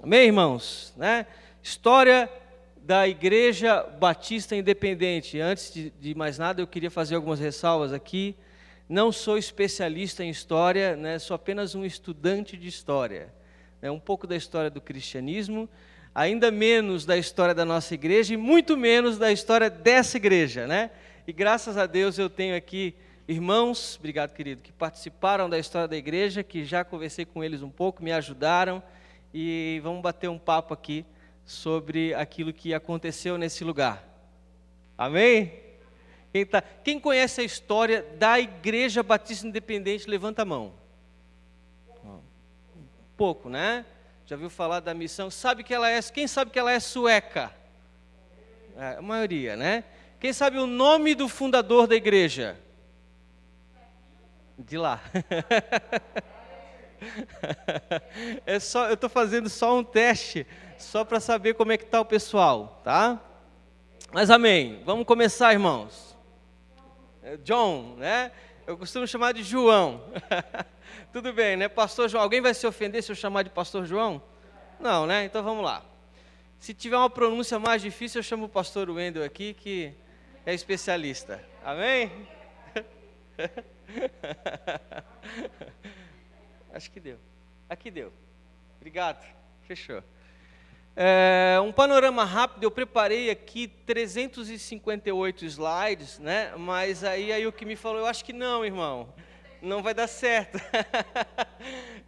Amém, irmãos? Né? História da Igreja Batista Independente. Antes de mais nada, eu queria fazer algumas ressalvas aqui. Não sou especialista em história, né? Sou apenas um estudante de história. Um pouco da história do cristianismo, ainda menos da história da nossa igreja e muito menos da história dessa igreja, né? E graças a Deus eu tenho aqui irmãos, obrigado querido, que participaram da história da igreja, que já conversei com eles um pouco, me ajudaram e vamos bater um papo aqui sobre aquilo que aconteceu nesse lugar. Amém? Quem conhece a história da Igreja Batista Independente, levanta a mão. Pouco, né? Já ouviu falar da missão? Quem sabe que ela é sueca? A maioria, né? Quem sabe o nome do fundador da igreja? De lá. Eu estou fazendo só um teste, só para saber como é que está o pessoal, tá? Mas amém. Vamos começar, irmãos. John, né? Eu costumo chamar de João. Tudo bem, né? Pastor João. Alguém vai se ofender se eu chamar de Pastor João? Não, né? Então vamos lá. Se tiver uma pronúncia mais difícil, eu chamo o pastor Wendel aqui, que é especialista. Amém? Acho que deu. Aqui deu. Obrigado. Fechou. Um panorama rápido, eu preparei aqui 358 slides, né? Mas aí o que me falou, eu acho que não, irmão. Não vai dar certo.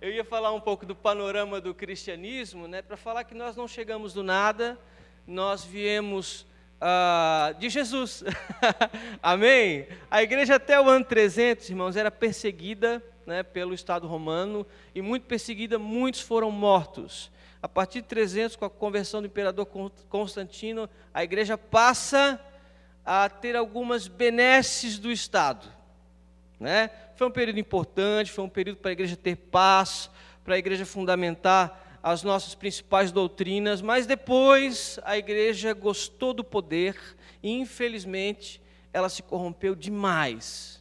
Eu ia falar um pouco do panorama do cristianismo, né? Para falar que nós não chegamos do nada, nós viemos de Jesus. Amém? A igreja até o ano 300, irmãos, era perseguida, né, pelo Estado romano, e muito perseguida, muitos foram mortos. A partir de 300, com a conversão do imperador Constantino, a igreja passa a ter algumas benesses do Estado, né? Foi um período importante, foi um período para a igreja ter paz, para a igreja fundamentar as nossas principais doutrinas, mas depois a igreja gostou do poder e, infelizmente, ela se corrompeu demais.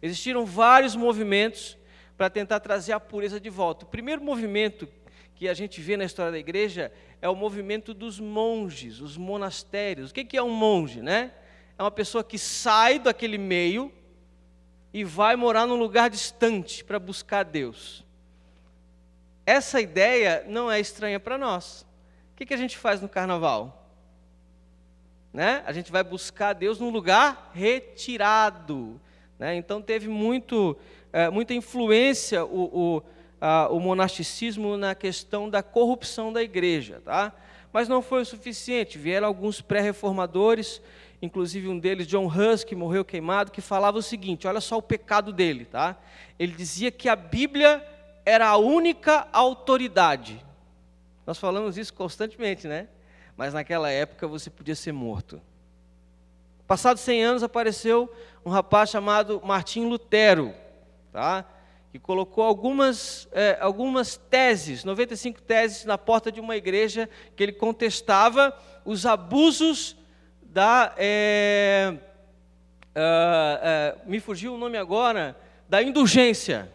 Existiram vários movimentos para tentar trazer a pureza de volta. O primeiro movimento que a gente vê na história da igreja é o movimento dos monges, os monastérios. O que é um monge, né? É uma pessoa que sai daquele meio e vai morar num lugar distante para buscar Deus. Essa ideia não é estranha para nós. O que a gente faz no carnaval? Né? A gente vai buscar Deus num lugar retirado. Né? Então teve muita influência o monasticismo na questão da corrupção da igreja. Tá? Mas não foi o suficiente. Vieram alguns pré-reformadores, inclusive um deles, John Hus, que morreu queimado, que falava o seguinte, olha só o pecado dele, tá? Ele dizia que a Bíblia era a única autoridade. Nós falamos isso constantemente, né? Mas naquela época você podia ser morto. Passados 100 anos apareceu um rapaz chamado Martim Lutero, tá? Que colocou algumas teses, 95 teses na porta de uma igreja que ele contestava os abusos me fugiu o nome agora, da indulgência.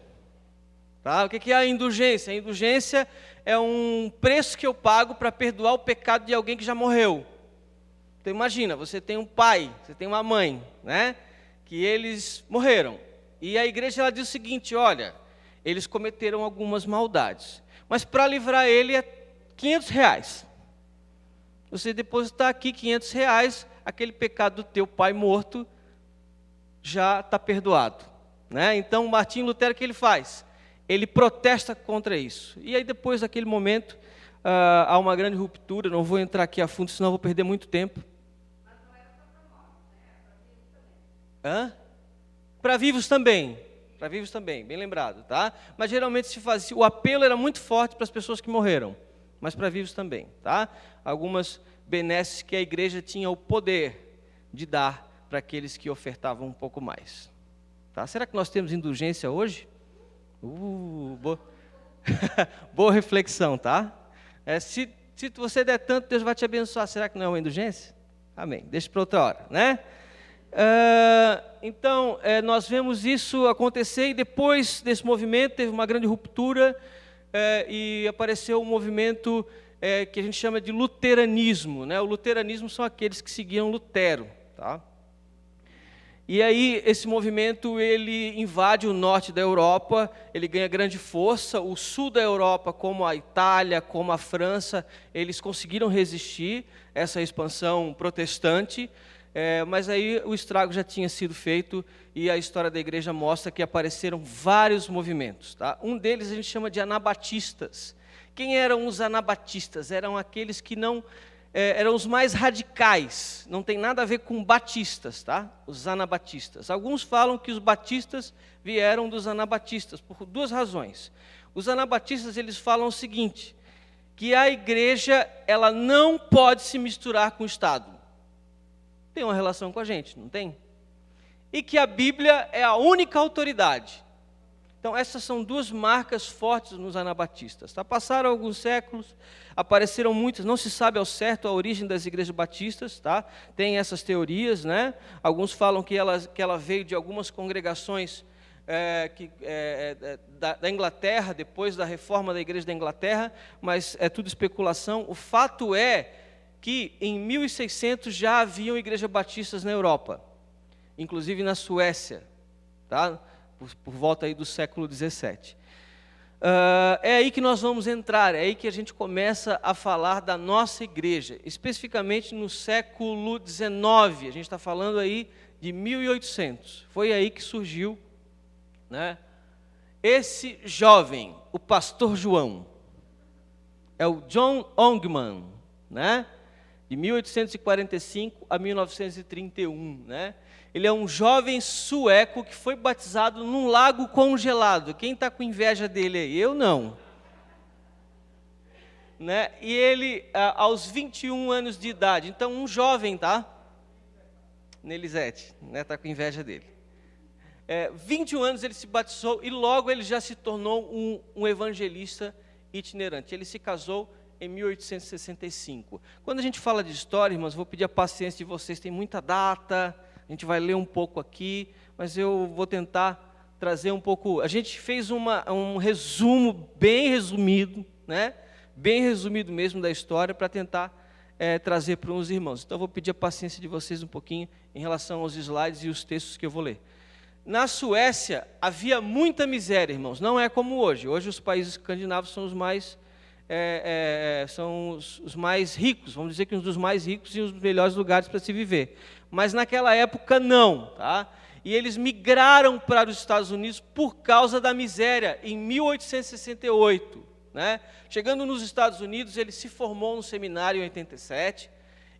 Tá? O que é a indulgência? A indulgência é um preço que eu pago para perdoar o pecado de alguém que já morreu. Então imagina, você tem um pai, você tem uma mãe, né? Que eles morreram. E a igreja ela diz o seguinte, olha, eles cometeram algumas maldades, mas para livrar ele é R$500. Você depositar aqui R$500, aquele pecado do teu pai morto já está perdoado. Né? Então, Martim Lutero, o que ele faz? Ele protesta contra isso. E aí, depois daquele momento, há uma grande ruptura. Não vou entrar aqui a fundo, senão vou perder muito tempo. Mas não era só para mortos, né? Para vivos também. Para vivos também. Para vivos também, bem lembrado. Tá? Mas geralmente se fazia, o apelo era muito forte para as pessoas que morreram. Mas para vivos também, tá? Algumas benesses que a igreja tinha o poder de dar para aqueles que ofertavam um pouco mais. Tá? Será que nós temos indulgência hoje? Boa reflexão, tá? Se você der tanto, Deus vai te abençoar. Será que não é uma indulgência? Amém. Deixa para outra hora, né? Então, nós vemos isso acontecer e depois desse movimento teve uma grande ruptura, e apareceu um movimento que a gente chama de luteranismo, né? O luteranismo são aqueles que seguiam Lutero, tá? E aí esse movimento ele invade o norte da Europa, ele ganha grande força. O sul da Europa, como a Itália, como a França, eles conseguiram resistir a essa expansão protestante, mas aí o estrago já tinha sido feito e a história da igreja mostra que apareceram vários movimentos, tá? Um deles a gente chama de anabatistas. Quem eram os anabatistas? Eram aqueles que não... eram os mais radicais, não tem nada a ver com batistas, tá? Os anabatistas. Alguns falam que os batistas vieram dos anabatistas, por duas razões. Os anabatistas, eles falam o seguinte, que a igreja, ela não pode se misturar com o Estado. Tem uma relação com a gente, não tem? E que a Bíblia é a única autoridade. Então, essas são duas marcas fortes nos anabatistas. Tá? Passaram alguns séculos, apareceram muitas, não se sabe ao certo a origem das igrejas batistas, tá? Tem essas teorias, né? Alguns falam que ela veio de algumas congregações da Inglaterra, depois da reforma da igreja da Inglaterra, mas é tudo especulação. O fato é que em 1600 já haviam igrejas batistas na Europa, inclusive na Suécia, tá? Por volta aí do século 17. É aí que nós vamos entrar, é aí que a gente começa a falar da nossa igreja, especificamente no século 19, a gente está falando aí de 1800, foi aí que surgiu, né, esse jovem, o pastor João, é o John Ongman, né, de 1845 a 1931, né? Ele é um jovem sueco que foi batizado num lago congelado. Quem está com inveja dele aí? Eu não. Né? E ele, aos 21 anos de idade, então um jovem, tá? Nelisete, né? Está com inveja dele. 21 anos ele se batizou e logo ele já se tornou um evangelista itinerante. Ele se casou em 1865. Quando a gente fala de história, irmãos, vou pedir a paciência de vocês, tem muita data, a gente vai ler um pouco aqui, mas eu vou tentar trazer um pouco... A gente fez um resumo bem resumido, né? Bem resumido mesmo da história, para tentar trazer para os irmãos. Então, eu vou pedir a paciência de vocês um pouquinho em relação aos slides e os textos que eu vou ler. Na Suécia, havia muita miséria, irmãos, não é como hoje. Hoje, os países escandinavos são os mais... são os mais ricos, vamos dizer que um dos mais ricos e os melhores lugares para se viver. Mas naquela época não, tá? E eles migraram para os Estados Unidos por causa da miséria, em 1868. Né? Chegando nos Estados Unidos, ele se formou no seminário em 87.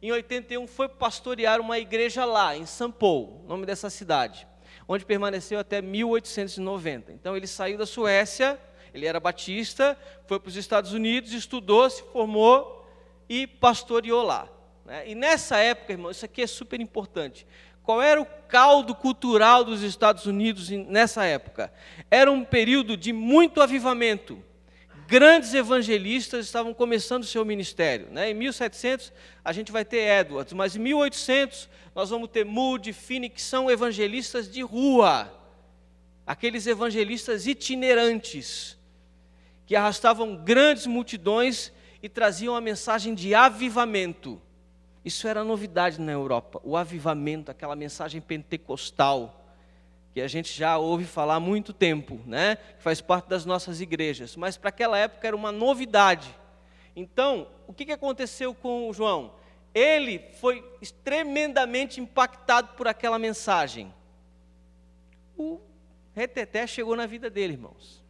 Em 81 foi pastorear uma igreja lá, em São Paulo, nome dessa cidade, onde permaneceu até 1890. Então ele saiu da Suécia, ele era batista, foi para os Estados Unidos, estudou, se formou e pastoreou lá. Né? E nessa época, irmão, isso aqui é super importante. Qual era o caldo cultural dos Estados Unidos nessa época? Era um período de muito avivamento. Grandes evangelistas estavam começando o seu ministério. Né? Em 1700, a gente vai ter Edwards, mas em 1800, nós vamos ter Moody, Finney, que são evangelistas de rua. Aqueles evangelistas itinerantes, que arrastavam grandes multidões e traziam a mensagem de avivamento. Isso era novidade na Europa, o avivamento, aquela mensagem pentecostal, que a gente já ouve falar há muito tempo, né? Que faz parte das nossas igrejas, mas para aquela época era uma novidade. Então, o que aconteceu com o João? Ele foi tremendamente impactado por aquela mensagem. O reteté chegou na vida dele, irmãos.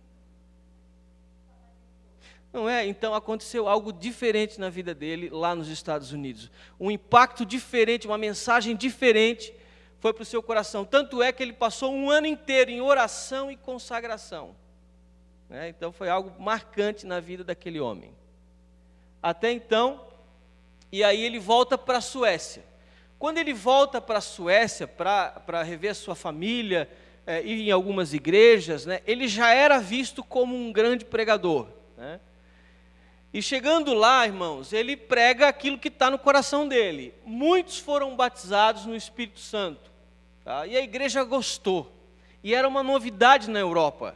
Não é? Então aconteceu algo diferente na vida dele lá nos Estados Unidos. Um impacto diferente, uma mensagem diferente foi para o seu coração. Tanto é que ele passou um ano inteiro em oração e consagração. Né? Então foi algo marcante na vida daquele homem. Até então, e aí ele volta para a Suécia. Quando ele volta para a Suécia para rever a sua família, ir em algumas igrejas, né, ele já era visto como um grande pregador. Né? E chegando lá, irmãos, ele prega aquilo que está no coração dele. Muitos foram batizados no Espírito Santo. Tá? E a igreja gostou. E era uma novidade na Europa.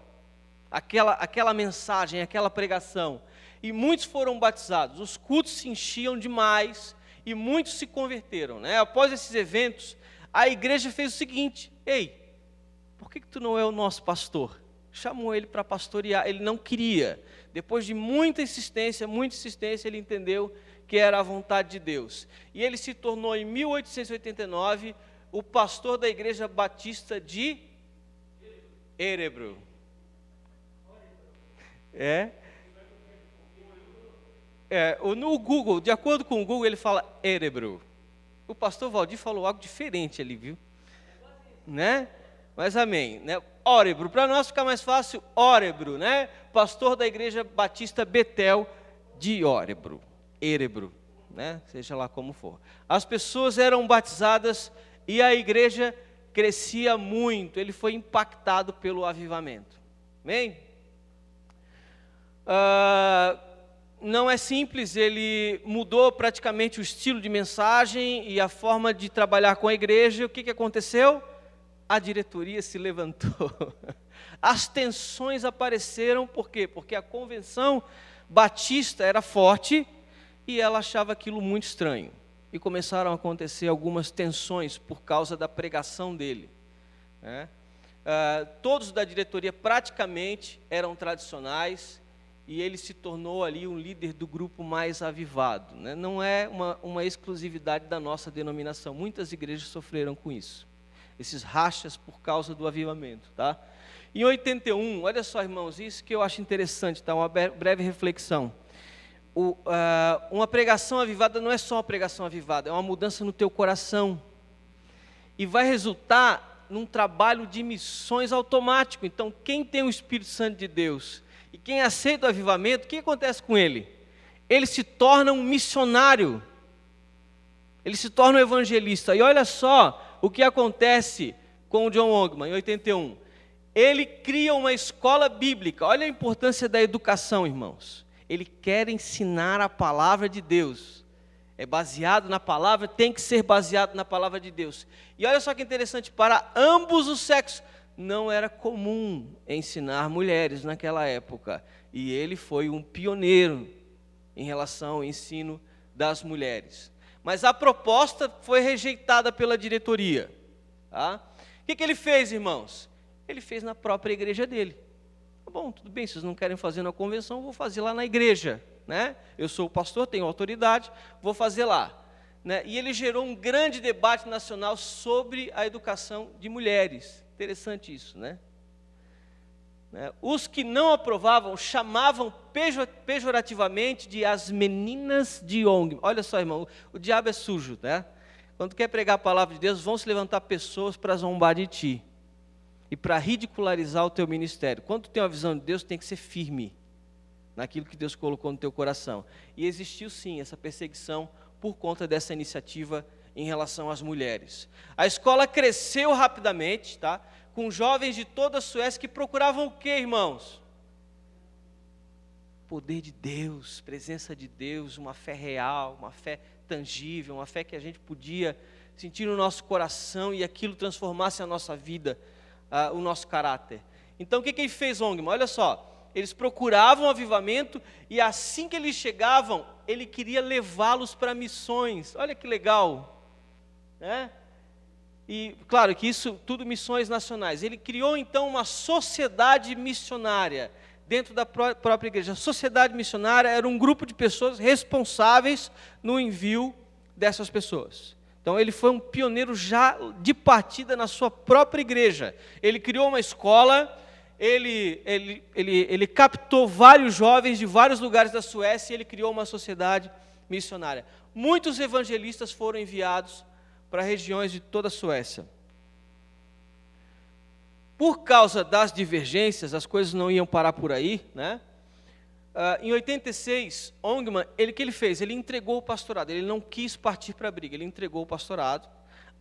Aquela mensagem, aquela pregação. e muitos foram batizados. Os cultos se enchiam demais e muitos se converteram, né? Após esses eventos, a igreja fez o seguinte: ei, por que tu não é o nosso pastor? Chamou ele para pastorear. Ele não queria. Depois de muita insistência, ele entendeu que era a vontade de Deus. E ele se tornou, em 1889, o pastor da Igreja Batista de Örebro. No Google, de acordo com o Google, ele fala Örebro. O pastor Valdir falou algo diferente ali, viu? Né? Mas amém, né? Örebro, para nós ficar mais fácil, Örebro, né? Pastor da Igreja Batista Betel de Örebro, né? Seja lá como for. As pessoas eram batizadas e a igreja crescia muito. Ele foi impactado pelo avivamento. Amém? Não é simples, ele mudou praticamente o estilo de mensagem e a forma de trabalhar com a igreja. O que aconteceu? A diretoria se levantou. As tensões apareceram, por quê? Porque a convenção batista era forte e ela achava aquilo muito estranho. E começaram a acontecer algumas tensões por causa da pregação dele, né? Todos da diretoria praticamente eram tradicionais e ele se tornou ali um líder do grupo mais avivado, né? Não é uma exclusividade da nossa denominação. Muitas igrejas sofreram com isso, esses rachas por causa do avivamento, tá? Em 81, olha só, irmãos, isso que eu acho interessante, tá? Uma breve reflexão. Uma pregação avivada não é só uma pregação avivada, é uma mudança no teu coração. E vai resultar num trabalho de missões automático. Então, quem tem o Espírito Santo de Deus e quem aceita o avivamento, o que acontece com ele? Ele se torna um missionário. Ele se torna um evangelista. E olha só o que acontece com o John Ongeman, em 81. Ele cria uma escola bíblica. Olha a importância da educação, irmãos. Ele quer ensinar a palavra de Deus. É baseado na palavra, tem que ser baseado na palavra de Deus. E olha só que interessante, para ambos os sexos, não era comum ensinar mulheres naquela época. E ele foi um pioneiro em relação ao ensino das mulheres. Mas a proposta foi rejeitada pela diretoria. Tá? O que ele fez, irmãos? Ele fez na própria igreja dele. Tá bom, tudo bem, vocês não querem fazer na convenção, vou fazer lá na igreja, né? Eu sou o pastor, tenho autoridade, vou fazer lá, né? E ele gerou um grande debate nacional sobre a educação de mulheres. Interessante isso, né? Os que não aprovavam chamavam pejorativamente de as meninas de Ongeman. Olha só, irmão, o diabo é sujo, né? Quando quer pregar a palavra de Deus, vão se levantar pessoas para zombar de ti e para ridicularizar o teu ministério. Quando tu tem uma visão de Deus, tem que ser firme naquilo que Deus colocou no teu coração. E existiu sim essa perseguição por conta dessa iniciativa em relação às mulheres. A escola cresceu rapidamente, tá? Com jovens de toda a Suécia que procuravam o quê, irmãos? Poder de Deus, presença de Deus, uma fé real, uma fé tangível, uma fé que a gente podia sentir no nosso coração e aquilo transformasse a nossa vida, o nosso caráter. Então o que ele fez, Ongeman? Olha só, eles procuravam avivamento e assim que eles chegavam, ele queria levá-los para missões. Olha que legal, né? E claro que isso tudo missões nacionais. Ele criou então uma sociedade missionária dentro da própria igreja. A sociedade missionária era um grupo de pessoas responsáveis no envio dessas pessoas. Então ele foi um pioneiro já de partida na sua própria igreja. Ele criou uma escola, ele captou vários jovens de vários lugares da Suécia e ele criou uma sociedade missionária. Muitos evangelistas foram enviados para regiões de toda a Suécia. Por causa das divergências, as coisas não iam parar por aí, né? Em 86, Ongeman, o que ele fez? Ele entregou o pastorado, ele não quis partir para a briga, ele entregou o pastorado.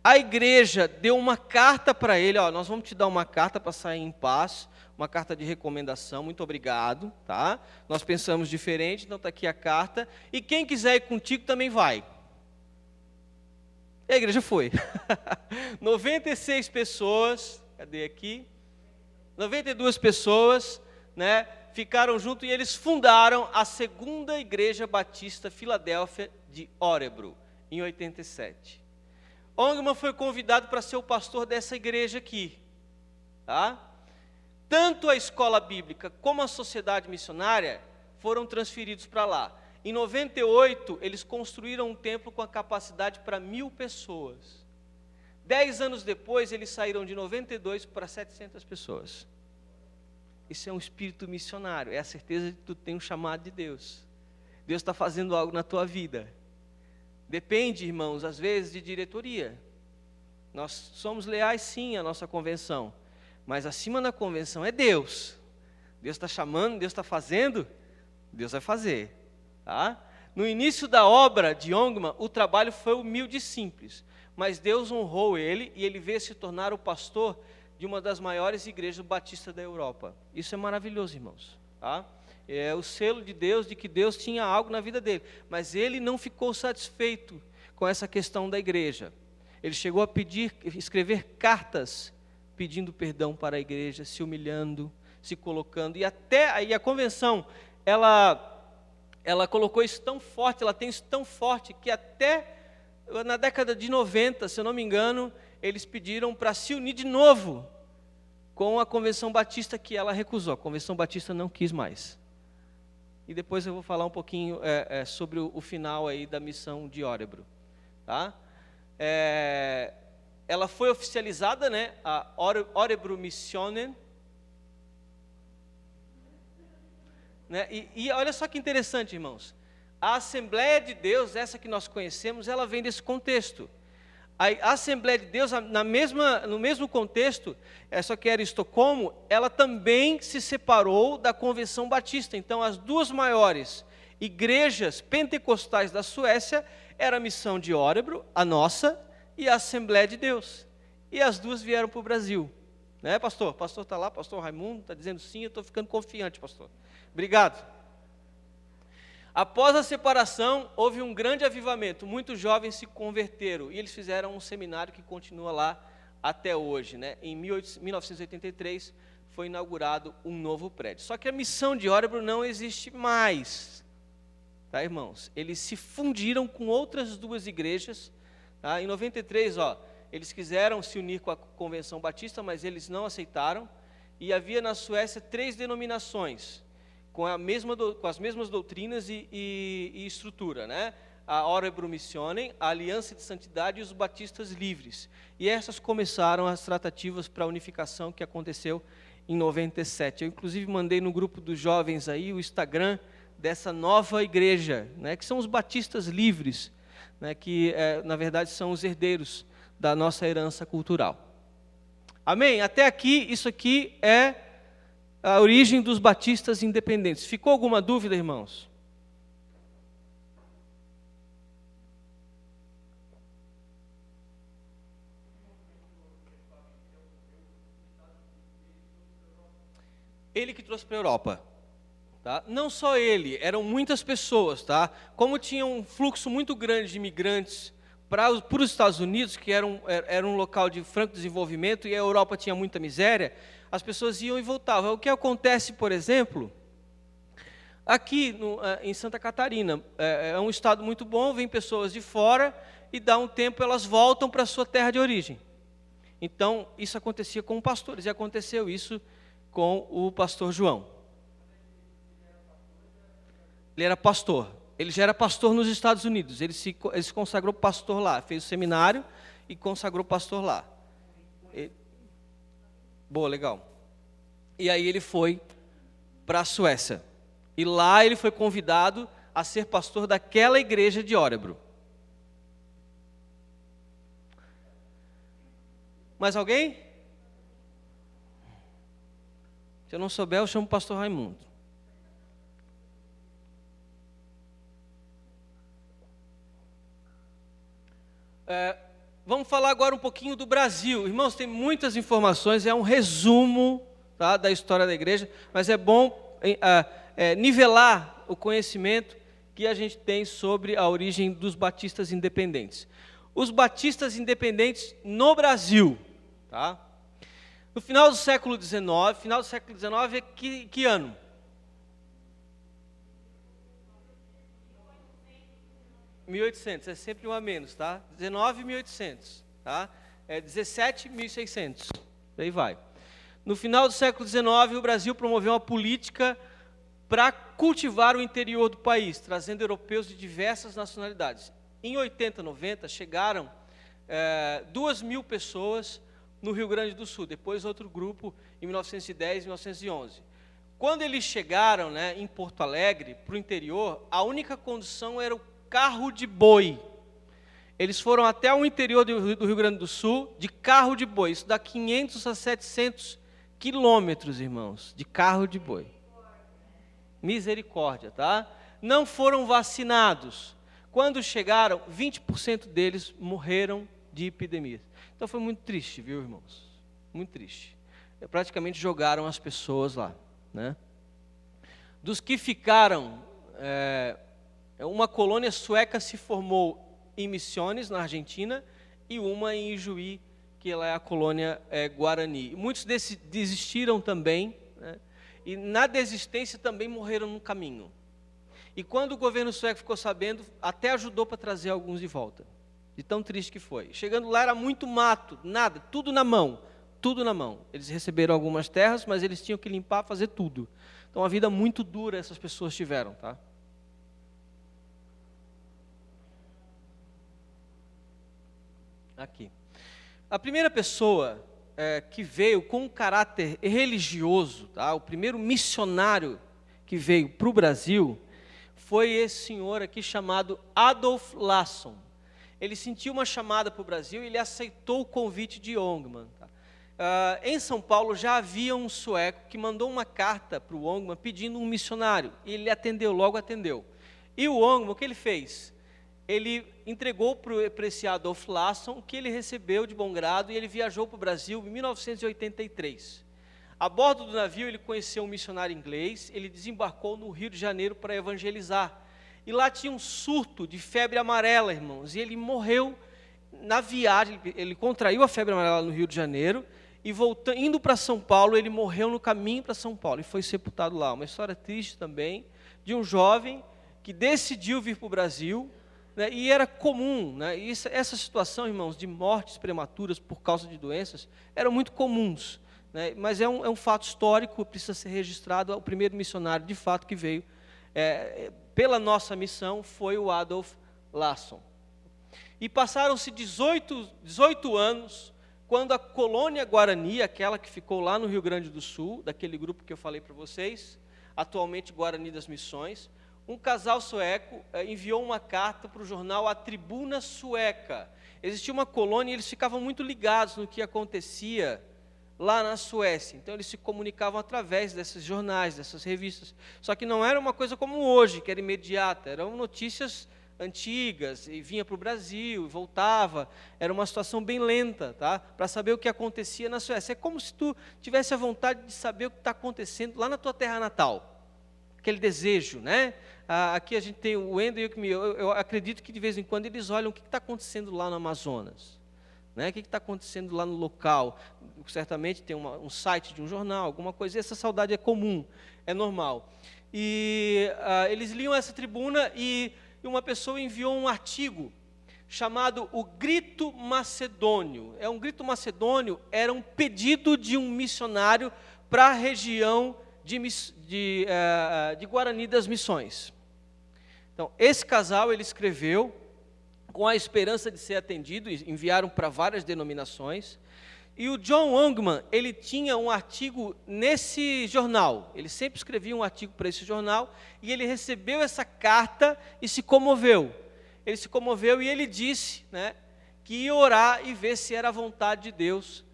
A igreja deu uma carta para ele, ó, nós vamos te dar uma carta para sair em paz, uma carta de recomendação, muito obrigado, tá? Nós pensamos diferente, então está aqui a carta, e quem quiser ir contigo também vai. E a igreja foi. 96 pessoas, cadê aqui? 92 pessoas, né? ficaram juntos e eles fundaram a Segunda Igreja Batista Filadélfia de Órebro, em 87. Ongman foi convidado para ser o pastor dessa igreja aqui. Tá? Tanto a escola bíblica como a sociedade missionária foram transferidos para lá. Em 98, eles construíram um templo com a capacidade para 1.000 pessoas. 10 anos depois, eles saíram de 92 para 700 pessoas. Isso é um espírito missionário, é a certeza de que tu tem um chamado de Deus. Deus está fazendo algo na tua vida. Depende, irmãos, às vezes de diretoria. Nós somos leais sim à nossa convenção, mas acima da convenção é Deus. Deus está chamando, Deus está fazendo, Deus vai fazer. Tá? No início da obra de Ongman, o trabalho foi humilde e simples, mas Deus honrou ele e ele veio se tornar o pastor de uma das maiores igrejas batistas da Europa. Isso é maravilhoso, irmãos. Tá? É o selo de Deus, de que Deus tinha algo na vida dele. Mas ele não ficou satisfeito com essa questão da igreja. Ele chegou a escrever cartas, pedindo perdão para a igreja, se humilhando, se colocando. E até aí a convenção, ela colocou isso tão forte, ela tem isso tão forte, que até na década de 90, se eu não me engano, eles pediram para se unir de novo com a Convenção Batista, que ela recusou. A Convenção Batista não quis mais. E depois eu vou falar um pouquinho sobre o final aí da missão de Órebro. Tá? Ela foi oficializada, né, a Órebro Missionen. Né, e olha só que interessante, irmãos. A Assembleia de Deus, essa que nós conhecemos, ela vem desse contexto. A Assembleia de Deus, no mesmo contexto, só que era Estocolmo, ela também se separou da Convenção Batista. Então, as duas maiores igrejas pentecostais da Suécia eram a Missão de Órebro, a nossa, e a Assembleia de Deus. E as duas vieram para o Brasil. Né, pastor? O pastor está lá, pastor Raimundo, está dizendo sim, eu estou ficando confiante, pastor. Obrigado. Após a separação, houve um grande avivamento, muitos jovens se converteram, e eles fizeram um seminário que continua lá até hoje. Né? Em 1983, foi inaugurado um novo prédio. Só que a missão de Órebro não existe mais, tá, irmãos? Eles se fundiram com outras duas igrejas. Tá? Em 93, eles quiseram se unir com a Convenção Batista, mas eles não aceitaram, e havia na Suécia 3 denominações, com as mesmas doutrinas e estrutura, né? A Órebro Missionen, a Aliança de Santidade e os Batistas Livres. E essas começaram as tratativas para a unificação que aconteceu em 97. Eu, inclusive, mandei no grupo dos jovens aí o Instagram dessa nova igreja, né? Que são os Batistas Livres, né? Que, na verdade, são os herdeiros da nossa herança cultural. Amém? Até aqui, isso aqui é a origem dos batistas independentes. Ficou alguma dúvida, irmãos? Ele que trouxe para a Europa. Tá? Não só ele, eram muitas pessoas. Tá? Como tinha um fluxo muito grande de imigrantes para os Estados Unidos, que era um local de franco desenvolvimento, e a Europa tinha muita miséria, as pessoas iam e voltavam. O que acontece, por exemplo, aqui em Santa Catarina, é um estado muito bom, vem pessoas de fora, e dá um tempo elas voltam para a sua terra de origem. Então, isso acontecia com pastores, e aconteceu isso com o pastor João. Ele era pastor. Ele já era pastor nos Estados Unidos. Ele se consagrou pastor lá. Fez o seminário e consagrou pastor lá. Boa, legal. E aí ele foi para a Suécia. E lá ele foi convidado a ser pastor daquela igreja de Órebro. Mais alguém? Se eu não souber, eu chamo o pastor Raimundo. Vamos falar agora um pouquinho do Brasil. Irmãos, tem muitas informações, é um resumo, tá, da história da igreja, mas é bom nivelar o conhecimento que a gente tem sobre a origem dos batistas independentes. Os batistas independentes no Brasil, tá? No final do século XIX é que ano? 1800, é sempre um a menos, tá? 19.800, tá? 17.600, daí vai. No final do século XIX, o Brasil promoveu uma política para cultivar o interior do país, trazendo europeus de diversas nacionalidades. Em 80, 90, chegaram 2.000 pessoas no Rio Grande do Sul, depois outro grupo em 1910 e 1911. Quando eles chegaram, né, em Porto Alegre, para o interior, a única condução era o carro de boi. Eles foram até o interior do Rio Grande do Sul de carro de boi. Isso dá 500 a 700 quilômetros, irmãos, de carro de boi. Misericórdia, tá? Não foram vacinados. Quando chegaram, 20% deles morreram de epidemia. Então foi muito triste, viu, irmãos? Muito triste. Praticamente jogaram as pessoas lá, né? Dos que ficaram, uma colônia sueca se formou em Misiones, na Argentina, e uma em Ijuí, que ela é a colônia Guarani. Muitos desistiram também, né? E na desistência também morreram no caminho. E quando o governo sueco ficou sabendo, até ajudou para trazer alguns de volta. De tão triste que foi. Chegando lá era muito mato, nada, tudo na mão. Tudo na mão. Eles receberam algumas terras, mas eles tinham que limpar, fazer tudo. Então, uma vida muito dura essas pessoas tiveram, tá? Aqui. A primeira pessoa que veio com um caráter religioso, tá? O primeiro missionário que veio para o Brasil foi esse senhor aqui chamado Adolf Lasson. Ele sentiu uma chamada para o Brasil e ele aceitou o convite de Ongman. Tá? Em São Paulo já havia um sueco que mandou uma carta para o Ongman pedindo um missionário. E ele atendeu, logo atendeu. E o Ongman, o que ele fez? Ele entregou para esse Adolf Lasson, que ele recebeu de bom grado, e ele viajou para o Brasil em 1983. A bordo do navio, ele conheceu um missionário inglês, ele desembarcou no Rio de Janeiro para evangelizar. E lá tinha um surto de febre amarela, irmãos, e ele morreu na viagem, ele contraiu a febre amarela no Rio de Janeiro, e indo para São Paulo, ele morreu no caminho para São Paulo, e foi sepultado lá. Uma história triste também, de um jovem que decidiu vir para o Brasil, né, e era comum, né, e essa situação, irmãos, de mortes prematuras por causa de doenças, eram muito comuns, né, mas é um fato histórico, precisa ser registrado. O primeiro missionário, de fato, que veio pela nossa missão foi o Adolf Lasson. E passaram-se 18 anos, quando a colônia Guarani, aquela que ficou lá no Rio Grande do Sul, daquele grupo que eu falei para vocês, atualmente Guarani das Missões, um casal sueco enviou uma carta para o jornal A Tribuna Sueca. Existia uma colônia e eles ficavam muito ligados no que acontecia lá na Suécia. Então, eles se comunicavam através desses jornais, dessas revistas. Só que não era uma coisa como hoje, que era imediata. Eram notícias antigas, e vinha para o Brasil, e voltava. Era uma situação bem lenta, tá? Para saber o que acontecia na Suécia. É como se tu tivesse a vontade de saber o que está acontecendo lá na tua terra natal. Aquele desejo, né? Aqui a gente tem o Wendel e o Kimi. Eu acredito que de vez em quando eles olham o que está acontecendo lá no Amazonas, né? O que está acontecendo lá no local. Certamente tem um site de um jornal, alguma coisa. E essa saudade é comum, é normal. E eles liam essa tribuna e uma pessoa enviou um artigo chamado O Grito Macedônio. Um grito macedônio era um pedido de um missionário para a região de Guarani das Missões. Então, esse casal, ele escreveu com a esperança de ser atendido, enviaram para várias denominações, e o John Ongman, ele tinha um artigo nesse jornal, ele sempre escrevia um artigo para esse jornal, e ele recebeu essa carta e se comoveu. Ele se comoveu e ele disse, né, que ia orar e ver se era a vontade de Deus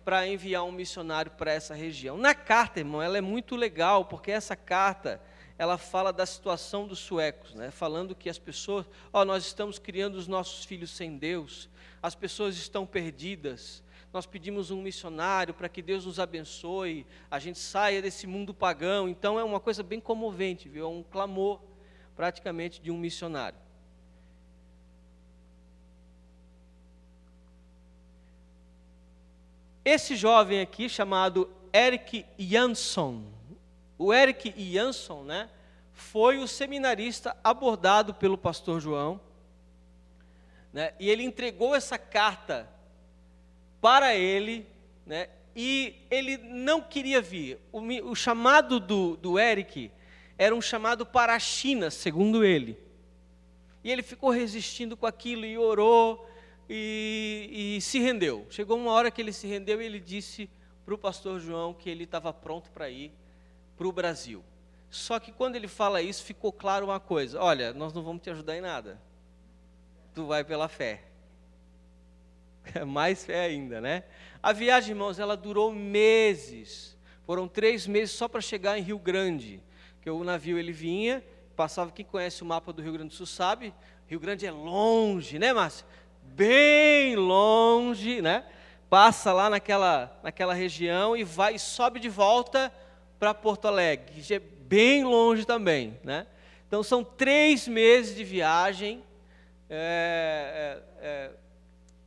para enviar um missionário para essa região. Na carta, irmão, ela é muito legal, porque essa carta, ela fala da situação dos suecos, né? Falando que as pessoas, nós estamos criando os nossos filhos sem Deus, as pessoas estão perdidas, nós pedimos um missionário para que Deus nos abençoe, a gente saia desse mundo pagão. Então é uma coisa bem comovente, viu? É um clamor praticamente de um missionário. Esse jovem aqui, chamado Erik Jansson, o Erik Jansson, né, foi o seminarista abordado pelo pastor João, né, e ele entregou essa carta para ele, né, e ele não queria vir. O chamado do Eric era um chamado para a China, segundo ele. E ele ficou resistindo com aquilo e orou e se rendeu. Chegou uma hora que ele se rendeu e ele disse para o pastor João que ele estava pronto para ir para o Brasil. Só que quando ele fala isso, ficou claro uma coisa: olha, nós não vamos te ajudar em nada. Tu vai pela fé. Mais fé ainda, né? A viagem, irmãos, ela durou meses. Foram 3 meses só para chegar em Rio Grande. Que o navio ele vinha, passava, quem conhece o mapa do Rio Grande do Sul sabe, Rio Grande é longe, né, Márcio? Bem longe, né? Passa lá naquela região e vai e sobe de volta para Porto Alegre, que é bem longe também, né? Então são 3 meses de viagem.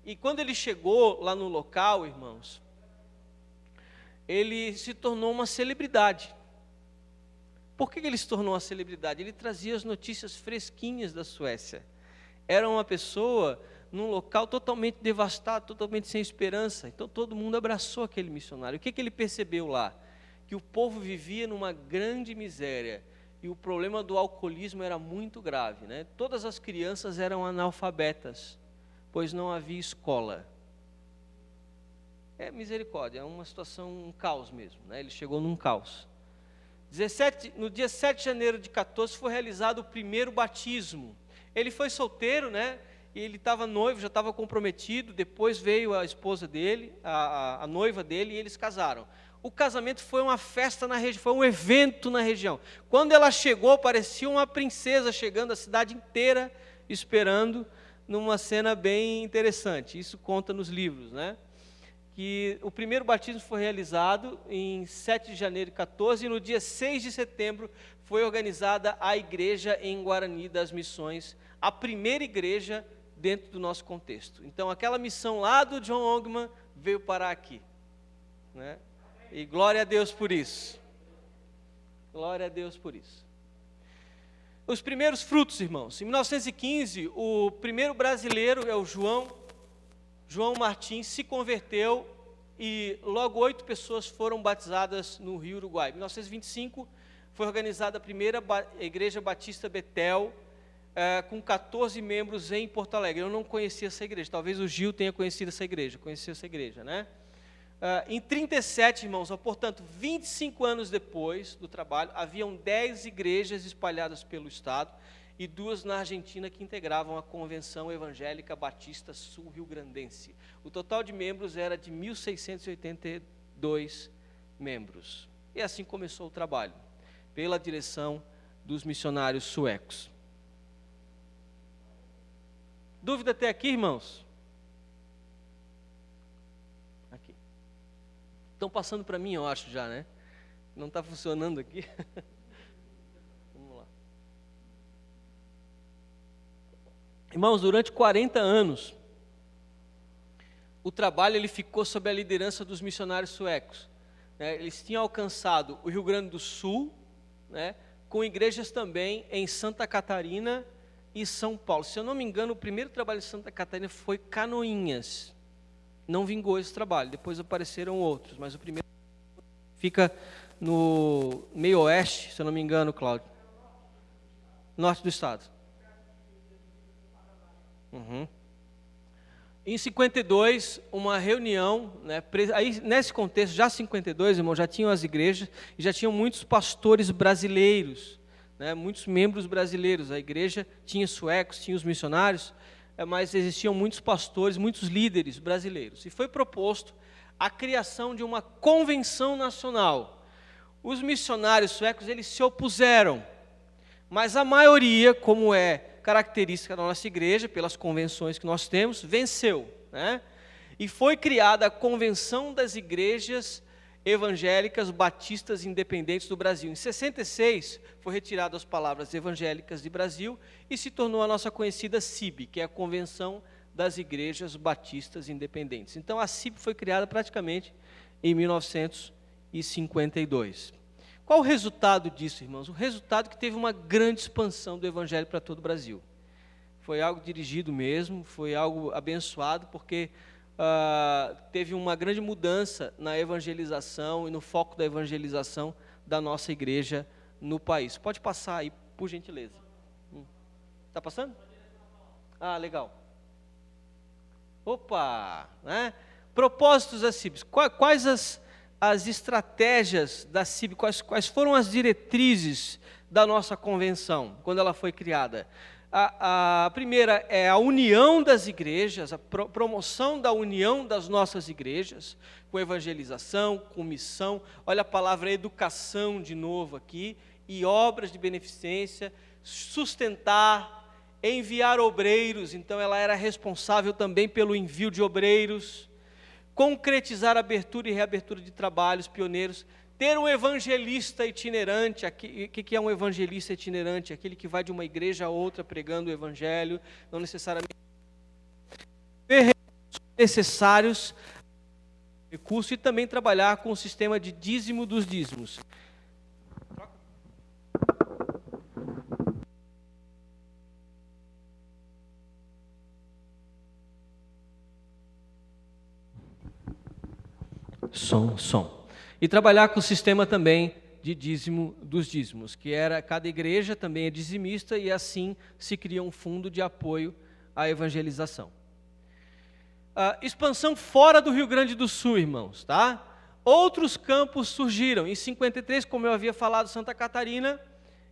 E quando ele chegou lá no local, irmãos, ele se tornou uma celebridade. Por que ele se tornou uma celebridade? Ele trazia as notícias fresquinhas da Suécia. Era uma pessoa num local totalmente devastado, totalmente sem esperança. Então todo mundo abraçou aquele missionário. O que ele percebeu lá? Que o povo vivia numa grande miséria. E o problema do alcoolismo era muito grave, né? Todas as crianças eram analfabetas, pois não havia escola. É misericórdia, é uma situação, um caos mesmo, né? Ele chegou num caos. No dia 7 de janeiro de 14 foi realizado o primeiro batismo. Ele foi solteiro, né? E ele estava noivo, já estava comprometido. Depois veio a esposa dele, a noiva dele, e eles casaram. O casamento foi uma festa na região, foi um evento na região. Quando ela chegou, parecia uma princesa chegando, a cidade inteira esperando, numa cena bem interessante. Isso conta nos livros, né? Que o primeiro batismo foi realizado em 7 de janeiro de 14, e no dia 6 de setembro foi organizada a igreja em Guarani das Missões, a primeira igreja dentro do nosso contexto. Então, aquela missão lá do John Ongman veio parar aqui, né? E glória a Deus por isso. Glória a Deus por isso. Os primeiros frutos, irmãos. Em 1915, o primeiro brasileiro é o João Martins, se converteu e logo 8 pessoas foram batizadas no Rio Uruguai. Em 1925, foi organizada a primeira Igreja Batista Betel, com 14 membros em Porto Alegre. Eu não conhecia essa igreja, talvez o Gil tenha conhecido essa igreja, conheceu essa igreja, né? Em 37, irmãos, portanto, 25 anos depois do trabalho, haviam 10 igrejas espalhadas pelo estado e 2 na Argentina que integravam a Convenção Evangélica Batista Sul-Rio-Grandense. O total de membros era de 1.682 membros. E assim começou o trabalho, pela direção dos missionários suecos. Dúvida até aqui, irmãos? Aqui. Estão passando para mim, eu acho já, né? Não está funcionando aqui. Vamos lá. Irmãos, durante 40 anos, o trabalho ele ficou sob a liderança dos missionários suecos, né? Eles tinham alcançado o Rio Grande do Sul, né? Com igrejas também em Santa Catarina e São Paulo. Se eu não me engano, o primeiro trabalho em Santa Catarina foi Canoinhas. Não vingou esse trabalho, depois apareceram outros, mas o primeiro fica no meio oeste, se eu não me engano, Cláudio. Norte do estado. Em 52, uma reunião, né, aí nesse contexto, já 52, irmão, já tinham as igrejas e já tinham muitos pastores brasileiros, né, muitos membros brasileiros. A igreja tinha suecos, tinha os missionários, mas existiam muitos pastores, muitos líderes brasileiros. E foi proposto a criação de uma convenção nacional. Os missionários suecos, eles se opuseram, mas a maioria, como é característica da nossa igreja, pelas convenções que nós temos, venceu, né? E foi criada a Convenção das Igrejas Evangélicas Batistas Independentes do Brasil. Em 66, foi retirada as palavras evangélicas de Brasil e se tornou a nossa conhecida CIB, que é a Convenção das Igrejas Batistas Independentes. Então, a CIB foi criada praticamente em 1952. Qual o resultado disso, irmãos? O resultado é que teve uma grande expansão do evangelho para todo o Brasil. Foi algo dirigido mesmo, foi algo abençoado, porque teve uma grande mudança na evangelização e no foco da evangelização da nossa igreja no país. Pode passar aí, por gentileza. Está passando? Ah, legal. Opa! Né? Propósitos da CIB. Quais as estratégias da CIB? Quais foram as diretrizes da nossa convenção, quando ela foi criada? A primeira é a união das igrejas, a promoção da união das nossas igrejas, com evangelização, com missão. Olha a palavra educação de novo aqui, e obras de beneficência, sustentar, enviar obreiros. Então ela era responsável também pelo envio de obreiros, concretizar abertura e reabertura de trabalhos pioneiros, ter um evangelista itinerante. O que é um evangelista itinerante? Aquele que vai de uma igreja a outra pregando o evangelho, não necessariamente ter necessários recursos, e também trabalhar com o sistema de dízimo dos dízimos. Som. E trabalhar com o sistema também de dízimo dos dízimos, que era, cada igreja também é dizimista, e assim se cria um fundo de apoio à evangelização. Expansão fora do Rio Grande do Sul, irmãos, tá? Outros campos surgiram. Em 53, como eu havia falado, Santa Catarina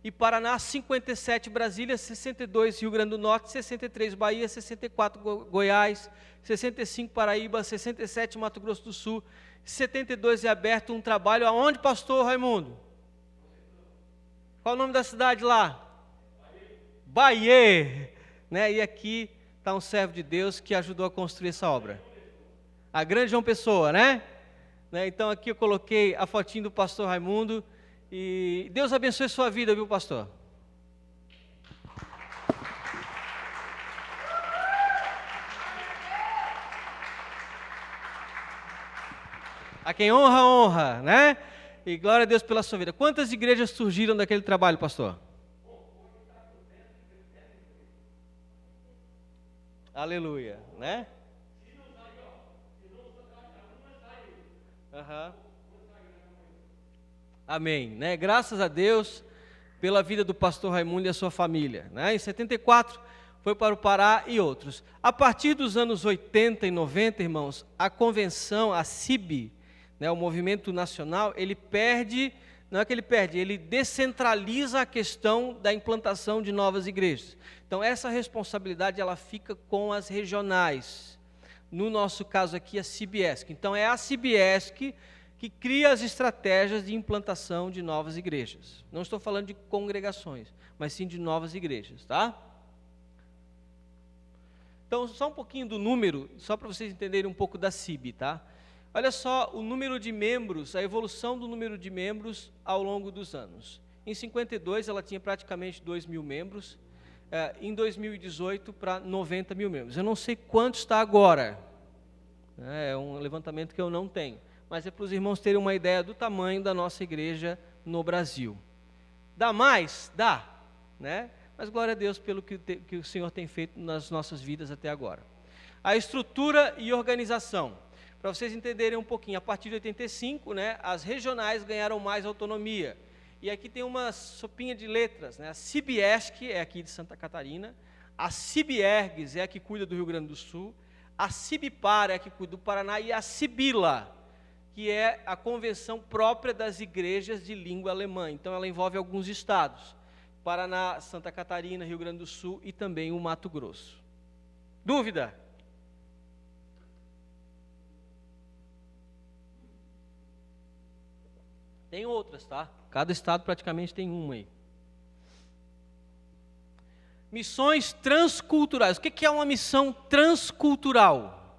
e Paraná, 57 Brasília, 62 Rio Grande do Norte, 63 Bahia, 64 Goiás, 65 Paraíba, 67 Mato Grosso do Sul, 72 é aberto um trabalho aonde, pastor Raimundo? Qual o nome da cidade lá? Bahia. Né? E aqui está um servo de Deus que ajudou a construir essa obra. A grande João Pessoa, né? Então aqui eu coloquei a fotinho do pastor Raimundo. E Deus abençoe sua vida, viu, pastor? A quem honra, honra, né? E glória a Deus pela sua vida. Quantas igrejas surgiram daquele trabalho, pastor? Aleluia, né? Uhum. Amém, né? Graças a Deus pela vida do pastor Raimundo e a sua família, né? Em 74 foi para o Pará e outros. A partir dos anos 80 e 90, irmãos, a convenção, a CIB, né, o movimento nacional, ele perde, não é que ele perde, ele descentraliza a questão da implantação de novas igrejas. Então essa responsabilidade ela fica com as regionais. No nosso caso aqui, a CIBESC. Então é a CIBESC que cria as estratégias de implantação de novas igrejas. Não estou falando de congregações, mas sim de novas igrejas, tá? Então, só um pouquinho do número, só para vocês entenderem um pouco da CIB, tá? Olha só o número de membros, a evolução do número de membros ao longo dos anos. Em 52, ela tinha praticamente 2.000 membros, em 2018, para 90 mil membros. Eu não sei quanto está agora, é um levantamento que eu não tenho, mas é para os irmãos terem uma ideia do tamanho da nossa igreja no Brasil. Dá mais? Dá, né? Mas glória a Deus pelo que o Senhor tem feito nas nossas vidas até agora. A estrutura e organização. Para vocês entenderem um pouquinho, a partir de 85, né, as regionais ganharam mais autonomia. E aqui tem uma sopinha de letras, né? A CIBESC é aqui de Santa Catarina, a CIBERGS é a que cuida do Rio Grande do Sul, a CIBPAR é a que cuida do Paraná, e a CIBILA, que é a convenção própria das igrejas de língua alemã. Então ela envolve alguns estados, Paraná, Santa Catarina, Rio Grande do Sul e também o Mato Grosso. Dúvida? Tem outras, tá? Cada estado praticamente tem uma aí. Missões transculturais. O que é uma missão transcultural?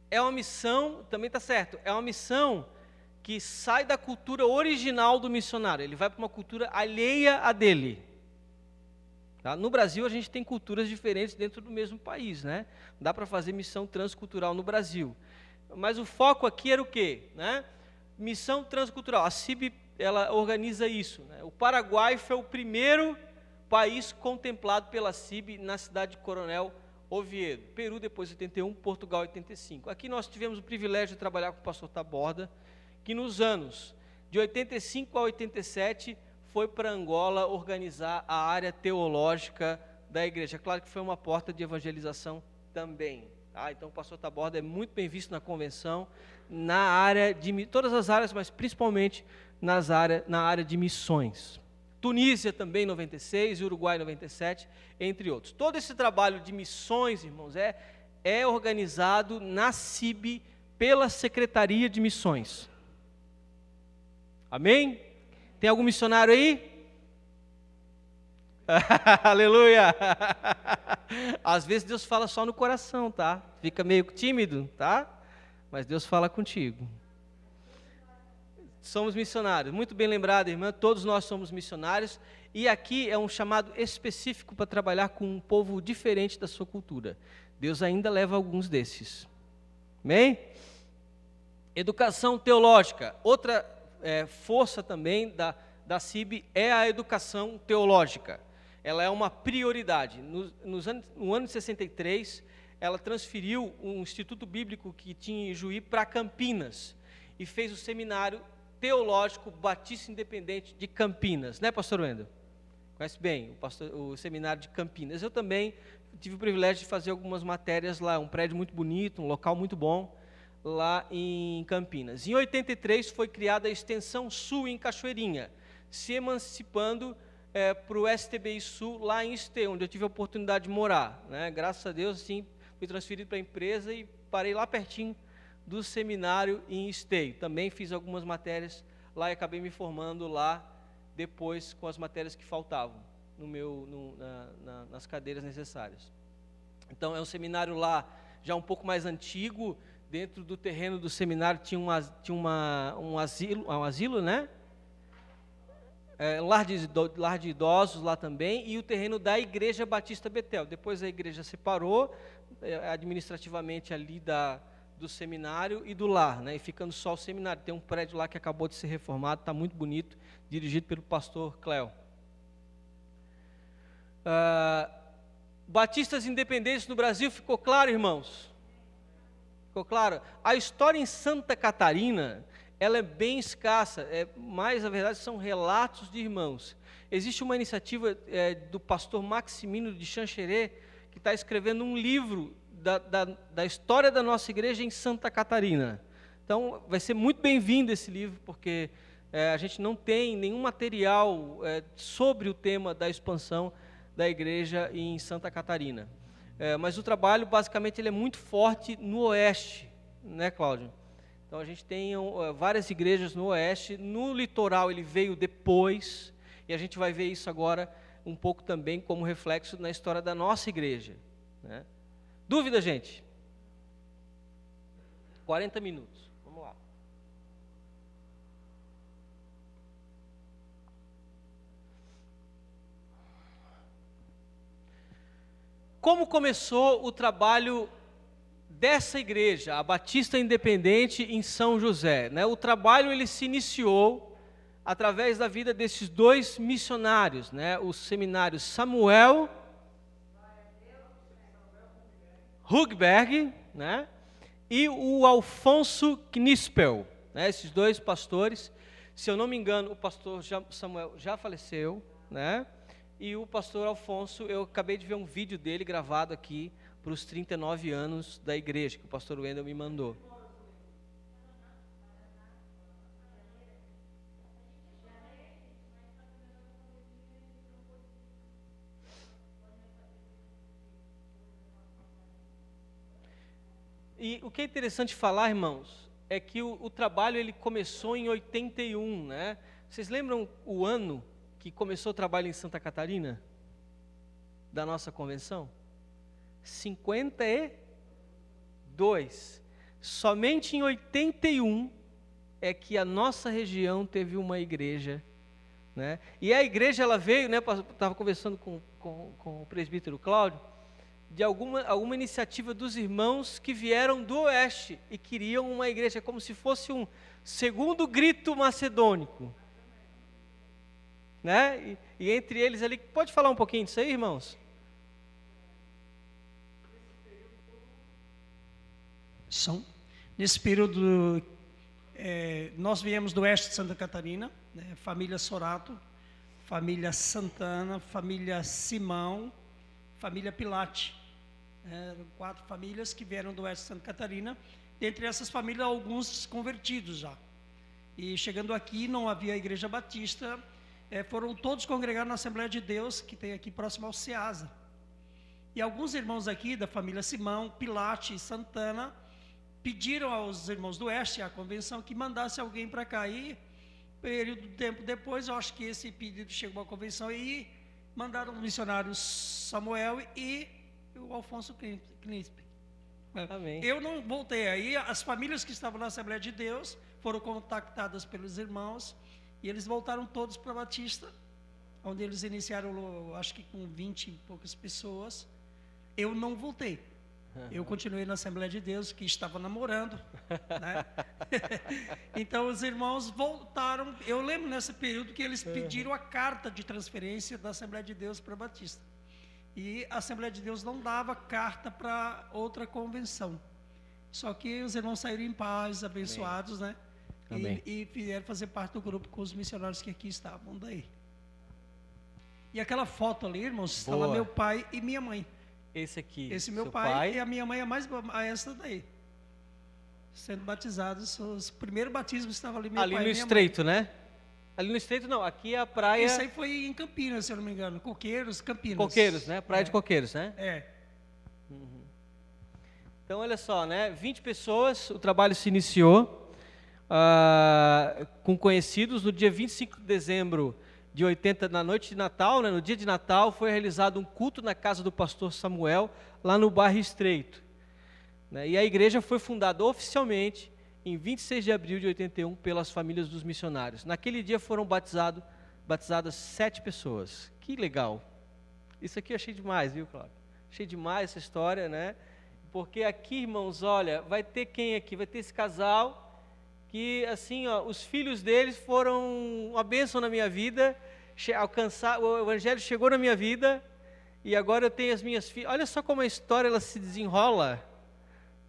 É uma missão, também está certo, é uma missão que sai da cultura original do missionário. Ele vai para uma cultura alheia a dele. Tá? No Brasil, a gente tem culturas diferentes dentro do mesmo país, né? Dá para fazer missão transcultural no Brasil. mas o foco aqui era o quê? Né? Missão transcultural. A CIB, ela organiza isso. Né? O Paraguai foi o primeiro país contemplado pela CIB na cidade de Coronel Oviedo. Peru, depois 81, Portugal, 85. Aqui nós tivemos o privilégio de trabalhar com o pastor Taborda, que nos anos de 85 a 87 foi para Angola organizar a área teológica da igreja. Claro que foi uma porta de evangelização também. Tá? Então o pastor Taborda é muito bem visto na convenção, na área de todas as áreas, mas principalmente na área de missões. Tunísia também 96, Uruguai 97, entre outros. Todo esse trabalho de missões, irmãos, é organizado na CIB pela Secretaria de Missões. Amém? Tem algum missionário aí? Aleluia! Às vezes Deus fala só no coração, tá? Fica meio tímido, tá? Mas Deus fala contigo. Somos missionários. Muito bem lembrado, irmã. Todos nós somos missionários. E aqui é um chamado específico para trabalhar com um povo diferente da sua cultura. Deus ainda leva alguns desses. Amém? Educação teológica. Outra força também da CIB é a educação teológica. Ela é uma prioridade. No ano de 63, ela transferiu um instituto bíblico que tinha em Juí para Campinas e fez o seminário teológico Batista Independente de Campinas, né, pastor Wendel? Conhece bem o seminário de Campinas. Eu também tive o privilégio de fazer algumas matérias lá, um prédio muito bonito, um local muito bom, lá em Campinas. Em 83 foi criada a Extensão Sul em Cachoeirinha, se emancipando para o STBI Sul, lá em Esteio, onde eu tive a oportunidade de morar. Né? Graças a Deus, assim, fui transferido para a empresa e parei lá pertinho do seminário em Esteio. Também fiz algumas matérias lá e acabei me formando lá depois com as matérias que faltavam nas cadeiras necessárias. Então é um seminário lá já um pouco mais antigo. Dentro do terreno do seminário tinha um asilo, né? Lar de idosos lá também, e o terreno da Igreja Batista Betel. Depois a igreja separou administrativamente ali do seminário e do lar, né? E ficando só o seminário. Tem um prédio lá que acabou de ser reformado, está muito bonito, dirigido pelo pastor Cléo. Batistas independentes no Brasil, ficou claro, irmãos? Ficou claro? A história em Santa Catarina, ela é bem escassa, mas na verdade são relatos de irmãos. Existe uma iniciativa do pastor Maximino de Xanxerê, que está escrevendo um livro da história da nossa igreja em Santa Catarina. Então, vai ser muito bem-vindo esse livro, porque a gente não tem nenhum material sobre o tema da expansão da igreja em Santa Catarina. Mas o trabalho, basicamente, ele é muito forte no oeste, né, Cláudio? Então, a gente tem várias igrejas no oeste. No litoral, ele veio depois, e a gente vai ver isso agora um pouco também como reflexo na história da nossa igreja, né? Dúvida, gente? 40 minutos. Vamos lá. Como começou o trabalho dessa igreja, a Batista Independente em São José, né? O trabalho ele se iniciou através da vida desses dois missionários, né? O seminário Samuel Hugberg, né? E o Alfonso Knispel, né? Esses dois pastores. Se eu não me engano, o pastor Samuel já faleceu, né? E o pastor Alfonso, eu acabei de ver um vídeo dele gravado aqui para os 39 anos da igreja, que o pastor Wendel me mandou. E o que é interessante falar, irmãos, é que o trabalho ele começou em 81, né? Vocês lembram o ano que começou o trabalho em Santa Catarina? Da nossa convenção? 52. Somente em 81 é que a nossa região teve uma igreja, né? E a igreja ela veio, né? Estava conversando com o presbítero Cláudio. de alguma iniciativa dos irmãos que vieram do Oeste e queriam uma igreja, como se fosse um segundo grito macedônico. Né? E entre eles ali, pode falar um pouquinho disso aí, irmãos? Nesse período, nós viemos do oeste de Santa Catarina, né, família Sorato, família Santana, família Simão, família Pilate. Eram 4 famílias que vieram do oeste de Santa Catarina. Dentre essas famílias, alguns convertidos já. E chegando aqui, não havia igreja batista, foram todos congregados na Assembleia de Deus, que tem aqui próximo ao Ceasa. E alguns irmãos aqui da família Simão, Pilate e Santana pediram aos irmãos do Oeste, à convenção, que mandasse alguém para cá. E, período de tempo depois, eu acho que esse pedido chegou à convenção e mandaram o missionário Samuel e o Alfonso Kninspe. Amém. Eu não voltei aí, as famílias que estavam na Assembleia de Deus foram contactadas pelos irmãos e eles voltaram todos para Batista, onde eles iniciaram, acho que com 20 e poucas pessoas. Eu não voltei. Eu continuei na Assembleia de Deus, que estava namorando, né? Então os irmãos voltaram. Eu lembro nesse período que eles pediram a carta de transferência da Assembleia de Deus para Batista. E a Assembleia de Deus não dava carta para outra convenção. Só que os irmãos saíram em paz, abençoados, né? E vieram fazer parte do grupo com os missionários que aqui estavam daí. E aquela foto ali, irmãos, está lá meu pai e minha mãe. Esse aqui. Esse meu pai e a minha mãe essa daí. Sendo batizados, os primeiros batismos estavam ali, meu ali pai no e minha Estreito, mãe. né? Ali no Estreito não, aqui é a praia... Isso aí foi em Campinas, se eu não me engano. Coqueiros, Campinas. Coqueiros, né? Praia de Coqueiros, né? Uhum. Então, olha só, né? 20 pessoas, o trabalho se iniciou com conhecidos. No dia 25 de dezembro de 80, na noite de Natal, né? No dia de Natal, foi realizado um culto na casa do pastor Samuel, lá no bairro Estreito. Né? E a igreja foi fundada oficialmente em 26 de abril de 81 pelas famílias dos missionários. Naquele dia foram batizadas 7 pessoas. Que legal. Isso aqui eu achei demais, viu, Cláudio? Achei demais essa história, né? Porque aqui, irmãos, olha, vai ter quem aqui? Vai ter esse casal que, assim, ó, os filhos deles foram uma bênção na minha vida, o evangelho chegou na minha vida, e agora eu tenho as minhas filhas. Olha só como a história ela se desenrola,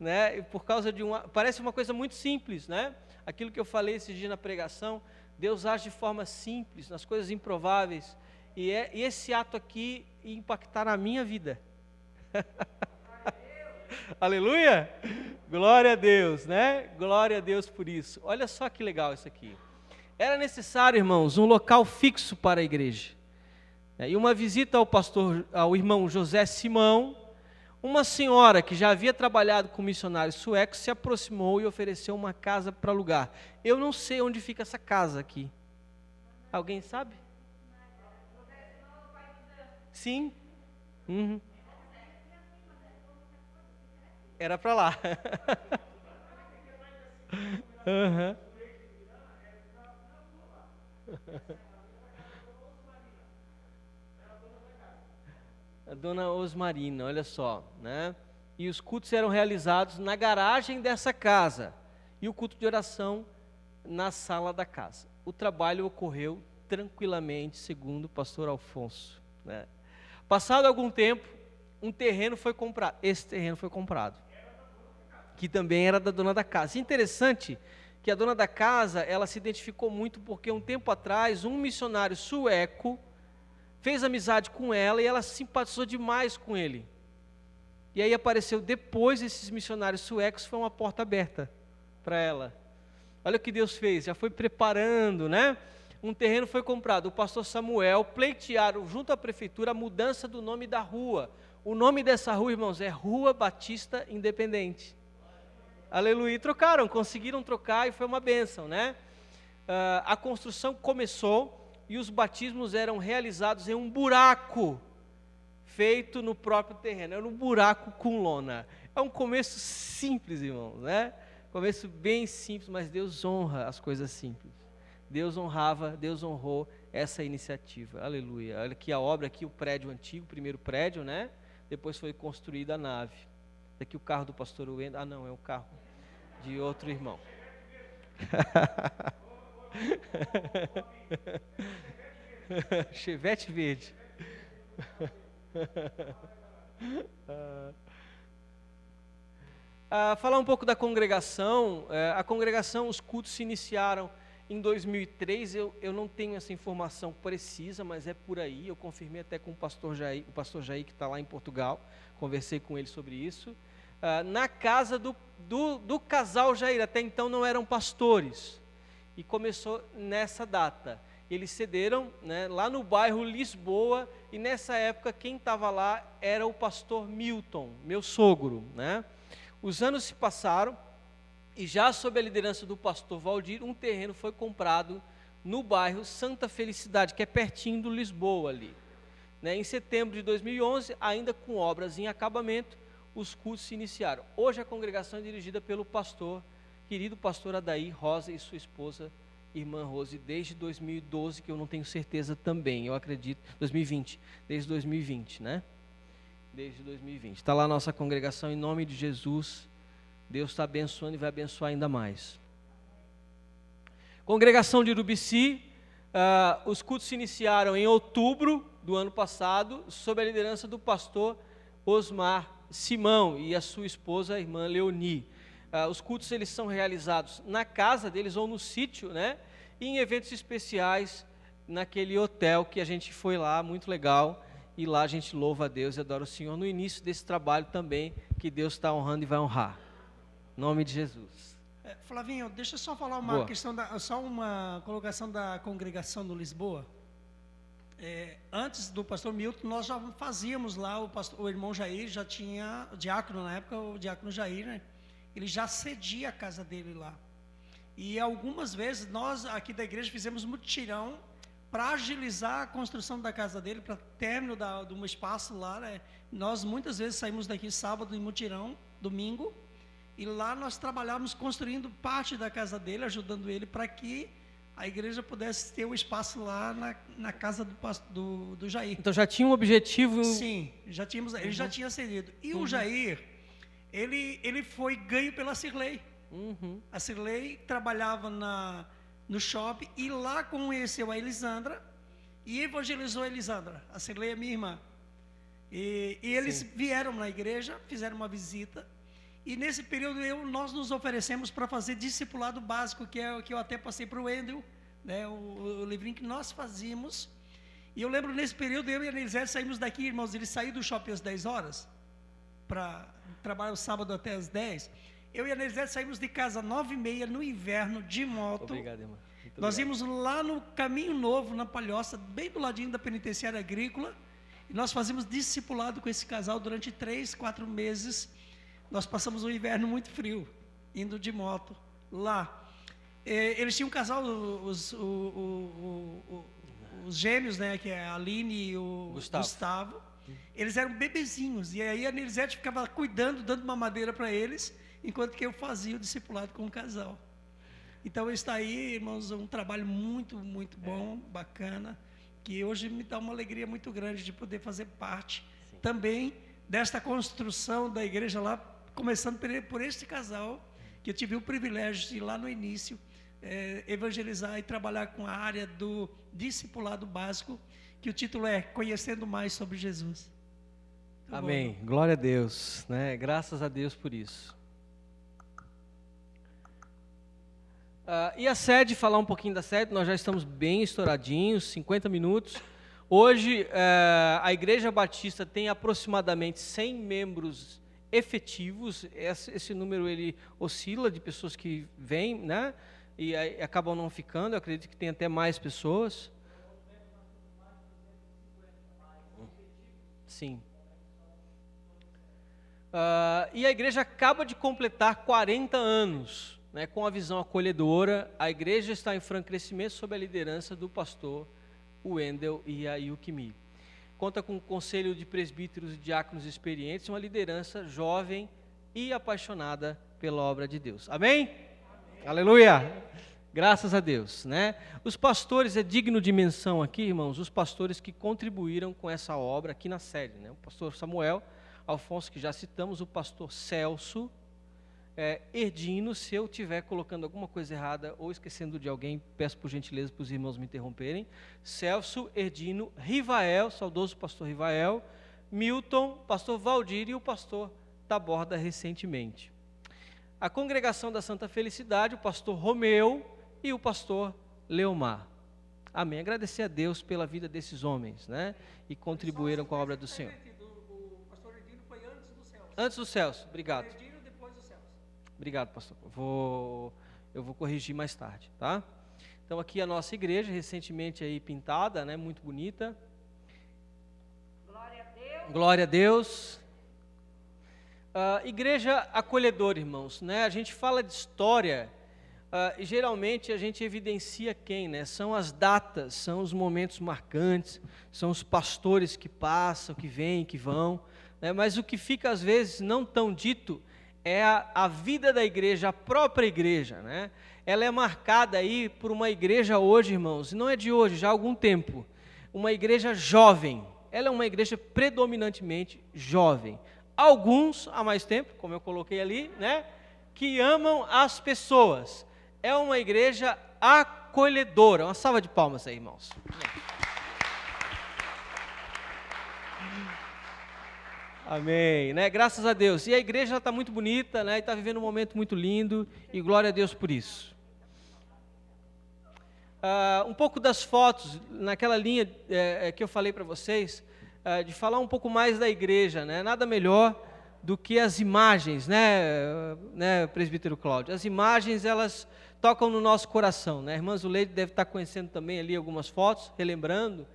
né? E por causa de parece uma coisa muito simples, né? Aquilo que eu falei esse dia na pregação, Deus age de forma simples, nas coisas improváveis, e esse ato aqui ia impactar na minha vida. Aleluia! Glória a Deus, né? Glória a Deus por isso. Olha só que legal isso aqui. Era necessário, irmãos, um local fixo para a igreja. E uma visita ao irmão José Simão, uma senhora que já havia trabalhado com missionários suecos, se aproximou e ofereceu uma casa para alugar. Eu não sei onde fica essa casa aqui. Alguém sabe? Sim. Uhum. Era para lá. Uhum. A dona Osmarina, olha só, né? E os cultos eram realizados na garagem dessa casa e o culto de oração na sala da casa. O trabalho ocorreu tranquilamente, segundo o pastor Alfonso, né? Passado algum tempo, um terreno foi comprado. Esse terreno foi comprado, que também era da dona da casa. Interessante que a dona da casa, ela se identificou muito porque um tempo atrás, um missionário sueco fez amizade com ela e ela simpatizou demais com ele. E aí apareceu depois esses missionários suecos, foi uma porta aberta para ela. Olha o que Deus fez, já foi preparando, né? Um terreno foi comprado. O pastor Samuel pleitearam junto à prefeitura a mudança do nome da rua. O nome dessa rua, irmãos, é Rua Batista Independente. Aleluia. Conseguiram trocar e foi uma bênção, né? A construção começou e os batismos eram realizados em um buraco feito no próprio terreno. Era um buraco com lona. É um começo simples, irmãos, né? Começo bem simples, mas Deus honra as coisas simples. Deus honrou essa iniciativa. Aleluia. Olha aqui a obra, aqui o prédio antigo, o primeiro prédio, né? depois foi construída a nave. Aqui o carro do pastor Wendel, não, é o carro de outro irmão. Chevette verde. Falar um pouco da congregação. A congregação, os cultos se iniciaram em 2003. Eu não tenho essa informação precisa, mas é por aí. Eu confirmei até com o pastor Jair que está lá em Portugal. Conversei com ele sobre isso. Na casa do casal Jair, até então não eram pastores. E começou nessa data. Eles cederam, né, lá no bairro Lisboa, e nessa época quem estava lá era o pastor Milton, meu sogro, né? Os anos se passaram e já sob a liderança do pastor Valdir, um terreno foi comprado no bairro Santa Felicidade, que é pertinho do Lisboa ali. Né? Em setembro de 2011, ainda com obras em acabamento, os cultos se iniciaram. Hoje a congregação é dirigida pelo querido pastor Adair Rosa e sua esposa, irmã Rose, desde 2012, que eu não tenho certeza também, eu acredito, 2020, desde 2020, né? Desde 2020. Está lá a nossa congregação, em nome de Jesus. Deus está abençoando e vai abençoar ainda mais. Congregação de Urubici, os cultos se iniciaram em outubro do ano passado, sob a liderança do pastor Osmar Simão e a sua esposa, a irmã Leoni. Os cultos eles são realizados na casa deles ou no sítio, né? E em eventos especiais naquele hotel que a gente foi lá, muito legal. E lá a gente louva a Deus e adora o Senhor no início desse trabalho também, que Deus está honrando e vai honrar. Em nome de Jesus. Flavinho, deixa eu só falar uma questão, só uma colocação da congregação do Lisboa. Antes do pastor Milton, nós já fazíamos lá, o irmão Jair já tinha, o diácono na época, o diácono Jair, né? Ele já cedia a casa dele lá. E algumas vezes nós aqui da igreja fizemos mutirão para agilizar a construção da casa dele, para término de um espaço lá, né? Nós muitas vezes saímos daqui sábado em mutirão, domingo, e lá nós trabalhávamos construindo parte da casa dele, ajudando ele para que a igreja pudesse ter um espaço lá na casa do Jair. Então já tinha um objetivo? Sim, já tínhamos, ele já tinha cedido. E o Jair, ele foi ganho pela Cirlei. A Cirlei trabalhava no shopping e lá conheceu a Elisandra e evangelizou a Elisandra. A Cirlei é minha irmã. E eles vieram na igreja, fizeram uma visita. E nesse período nós nos oferecemos para fazer discipulado básico, que é o que eu até passei para o Wendel, né, o livrinho que nós fazíamos. E eu lembro nesse período, eu e a Elisete saímos daqui, irmãos, ele saiu do shopping às 10 horas, para trabalhar o sábado até às 10. Eu e a Elisete saímos de casa às 9h30 no inverno, de moto. Obrigado, irmã. Nós íamos lá no Caminho Novo, na Palhoça, bem do ladinho da penitenciária agrícola. E nós fazíamos discipulado com esse casal durante 3, 4 meses. Nós passamos um inverno muito frio, indo de moto lá. Eles tinham um casal, os gêmeos, né, que é a Aline e o Gustavo. Eles eram bebezinhos, e aí a Nelisete ficava cuidando, dando uma madeira para eles, enquanto que eu fazia o discipulado com o casal. Então está aí, irmãos, um trabalho muito, muito bom, bacana, que hoje me dá uma alegria muito grande de poder fazer parte também desta construção da igreja lá, começando por este casal, que eu tive o privilégio de ir lá no início, evangelizar e trabalhar com a área do discipulado básico, que o título é Conhecendo Mais sobre Jesus. Tá Amém. bom? Glória a Deus, né? Graças a Deus por isso. E a sede, falar um pouquinho da sede, nós já estamos bem estouradinhos, 50 minutos. Hoje, a Igreja Batista tem aproximadamente 100 membros efetivos. Esse número ele oscila de pessoas que vêm, né? E acabam não ficando. Eu acredito que tem até mais pessoas. Sim. E a igreja acaba de completar 40 anos, né, com a visão acolhedora. A igreja está em franco crescimento sob a liderança do pastor Wendel e a Yukimi. Conta com um conselho de presbíteros e diáconos experientes, uma liderança jovem e apaixonada pela obra de Deus. Amém? Amém. Aleluia! Graças a Deus, né? Os pastores, é digno de menção aqui, irmãos, os pastores que contribuíram com essa obra aqui na sede, né? O pastor Samuel, Alfonso, que já citamos, o pastor Celso, Erdino. Se eu estiver colocando alguma coisa errada ou esquecendo de alguém, peço por gentileza para os irmãos me interromperem. Celso, Erdino, Rivael, saudoso pastor Rivael, Milton, pastor Valdir e o pastor Taborda recentemente. A congregação da Santa Felicidade, o pastor Romeu e o pastor Leomar. Amém. Agradecer a Deus pela vida desses homens, né? E contribuíram com a obra do Senhor. O pastor Erdino foi antes do Celso. Antes do Celso, obrigado. Erdino, depois do Celso. Obrigado, pastor. Eu vou corrigir mais tarde, tá? Então aqui a nossa igreja, recentemente aí pintada, né? Muito bonita. Glória a Deus. Glória a Deus. Igreja acolhedora, irmãos, né? A gente fala de história e geralmente a gente evidencia quem, né? São as datas, são os momentos marcantes, são os pastores que passam, que vêm, que vão, né? Mas o que fica às vezes não tão dito é a vida da igreja, a própria igreja, né? Ela é marcada aí por uma igreja hoje, irmãos, e não é de hoje, já há algum tempo, uma igreja jovem. Ela é uma igreja predominantemente jovem. Alguns há mais tempo, como eu coloquei ali, né, que amam as pessoas. É uma igreja acolhedora. Uma salva de palmas aí, irmãos. Amém, né? Graças a Deus. E a igreja está muito bonita, né? E está vivendo um momento muito lindo. E glória a Deus por isso. Um pouco das fotos, naquela linha que eu falei para vocês, de falar um pouco mais da igreja, né? Nada melhor do que as imagens, né, presbítero Cláudio? As imagens, elas tocam no nosso coração, né? A irmã Zuleide deve estar conhecendo também ali algumas fotos, relembrando.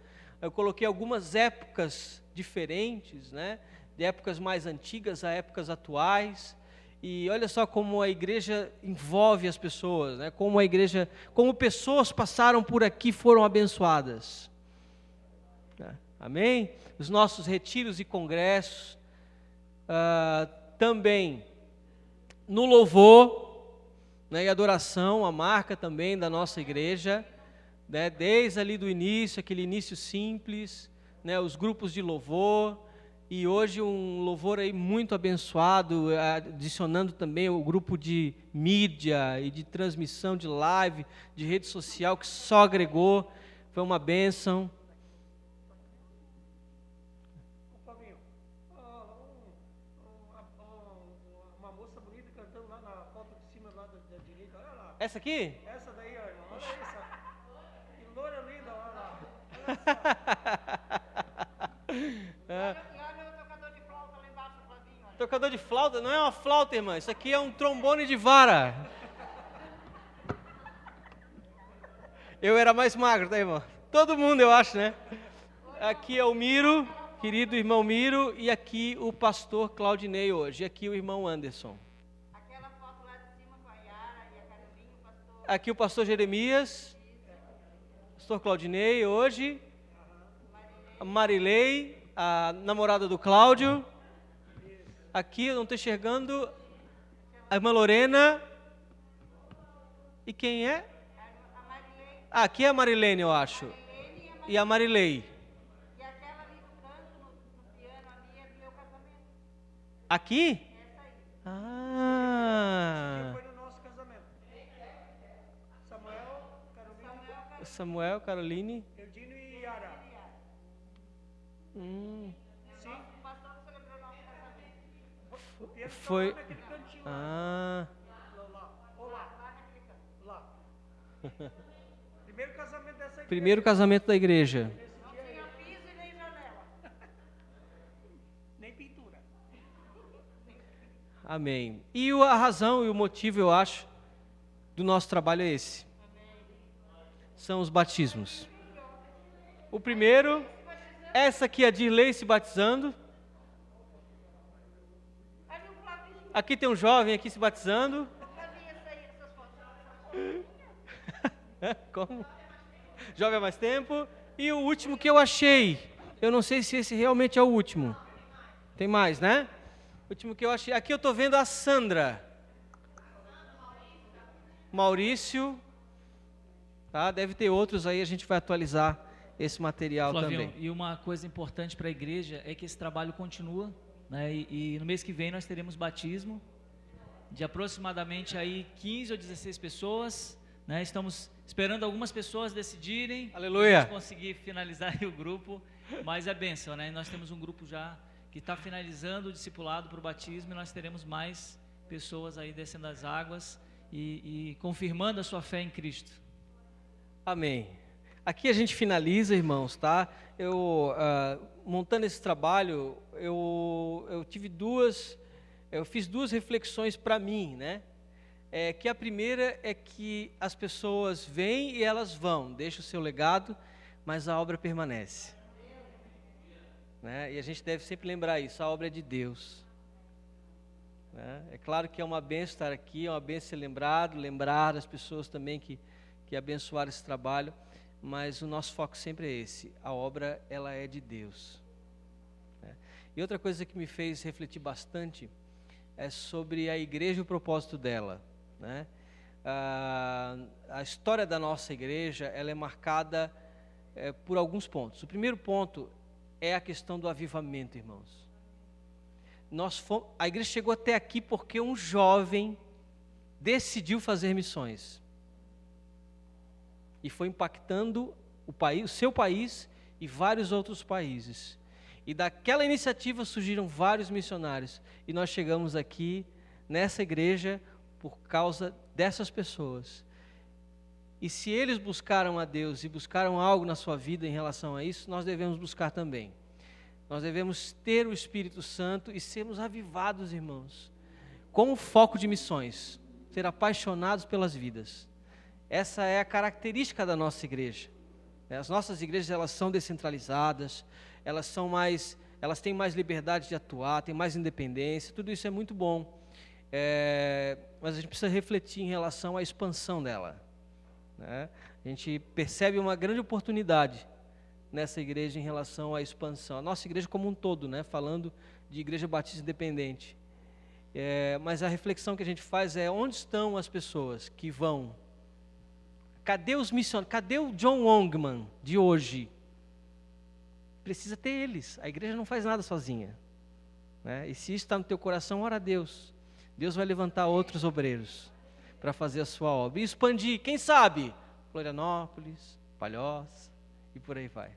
Eu coloquei algumas épocas diferentes, né? De épocas mais antigas a épocas atuais. E olha só como a igreja envolve as pessoas, né? Como pessoas passaram por aqui e foram abençoadas. Amém? Os nossos retiros e congressos, também no louvor, né, e adoração, a marca também da nossa igreja, né, desde ali do início, aquele início simples, né, os grupos de louvor, e hoje um louvor aí muito abençoado, adicionando também o grupo de mídia e de transmissão de live, de rede social, que só agregou, foi uma bênção. Uma moça bonita cantando lá na foto de cima, lá da direita, olha lá. Essa aqui? Essa daí, ó, irmão, olha essa. Que loura linda, olha lá. E olha o tocador de flauta lá embaixo, Flavinho. Olha. Tocador de flauta? Não é uma flauta, irmã. Isso aqui é um trombone de vara. Eu era mais magro, tá, irmão? Todo mundo, eu acho, né? Aqui é o Miro, querido irmão Miro, e aqui o pastor Claudinei hoje. E aqui o irmão Anderson. Aquela foto lá de cima com a Yara e a Carolinha, o pastor. Aqui o pastor Jeremias, pastor Claudinei hoje, a Marilei, a namorada do Cláudio. Aqui eu não estou enxergando a irmã Lorena. E quem é? A Marilene. Aqui é a Marilene, eu acho. E a Marilei. E aquela ali no canto, no piano ali, é do meu casamento. Aqui? Essa aí. Ah. Foi no nosso casamento. Samuel, Caroline. Eudino e Yara. Sim. O pastor que celebrou nosso casamento. O piano Foi. tá lá naquele cantinho. Ah. Lá naquele canto. Lá. Primeiro casamento dessa igreja. Primeiro casamento da igreja. Não tinha piso e nem janela. Nem pintura. Amém. E a razão e o motivo, eu acho, do nosso trabalho é esse. São os batismos. O primeiro, essa aqui é a Dirley se batizando. Ali o Flavinho. Aqui tem um jovem aqui se batizando. Flavinho, essas fotos. Como? Jovem há mais tempo. E o último que eu achei, eu não sei se esse realmente é o último. Tem mais, né? O último que eu achei. Aqui eu estou vendo a Sandra. Maurício. Tá? Deve ter outros aí, a gente vai atualizar esse material Flavinho, também. e uma coisa importante para a igreja é que esse trabalho continua, né? E no mês que vem nós teremos batismo de aproximadamente aí 15 ou 16 pessoas, né? Estamos esperando algumas pessoas decidirem, Aleluia. para a gente conseguir finalizar aí o grupo, mas é bênção, né? Nós temos um grupo já que está finalizando o discipulado para o batismo, e nós teremos mais pessoas aí descendo as águas e confirmando a sua fé em Cristo. Amém. Aqui a gente finaliza, irmãos, tá? Montando esse trabalho, eu fiz duas reflexões para mim, né? Que a primeira é que as pessoas vêm e elas vão, deixam o seu legado, mas a obra permanece. Né? E a gente deve sempre lembrar isso, a obra é de Deus. Né? É claro que é uma bênção estar aqui, é uma bênção ser lembrar as pessoas também que abençoaram esse trabalho, mas o nosso foco sempre é esse, a obra ela é de Deus. Né? E outra coisa que me fez refletir bastante é sobre a igreja e o propósito dela. Né? A história da nossa igreja ela é marcada por alguns pontos. O primeiro ponto é a questão do avivamento, irmãos. A igreja chegou até aqui porque um jovem decidiu fazer missões. E foi impactando o seu país e vários outros países. E daquela iniciativa surgiram vários missionários. E nós chegamos aqui, nessa igreja, por causa dessas pessoas. E se eles buscaram a Deus e buscaram algo na sua vida em relação a isso, nós devemos buscar também. Nós devemos ter o Espírito Santo e sermos avivados, irmãos, com o foco de missões, ser apaixonados pelas vidas. Essa é a característica da nossa igreja. As nossas igrejas, elas são descentralizadas, elas têm mais liberdade de atuar, têm mais independência, tudo isso é muito bom. Mas a gente precisa refletir em relação à expansão dela. Né? A gente percebe uma grande oportunidade nessa igreja em relação à expansão. A nossa igreja como um todo, né? Falando de igreja batista independente. Mas a reflexão que a gente faz é onde estão as pessoas que vão? Cadê os missionários? Cadê o John Longman de hoje? Precisa ter eles. A igreja não faz nada sozinha. Né? E se isso está no teu coração, ora a Deus. Deus vai levantar outros obreiros para fazer a sua obra. E expandir, quem sabe? Florianópolis, Palhoça e por aí vai.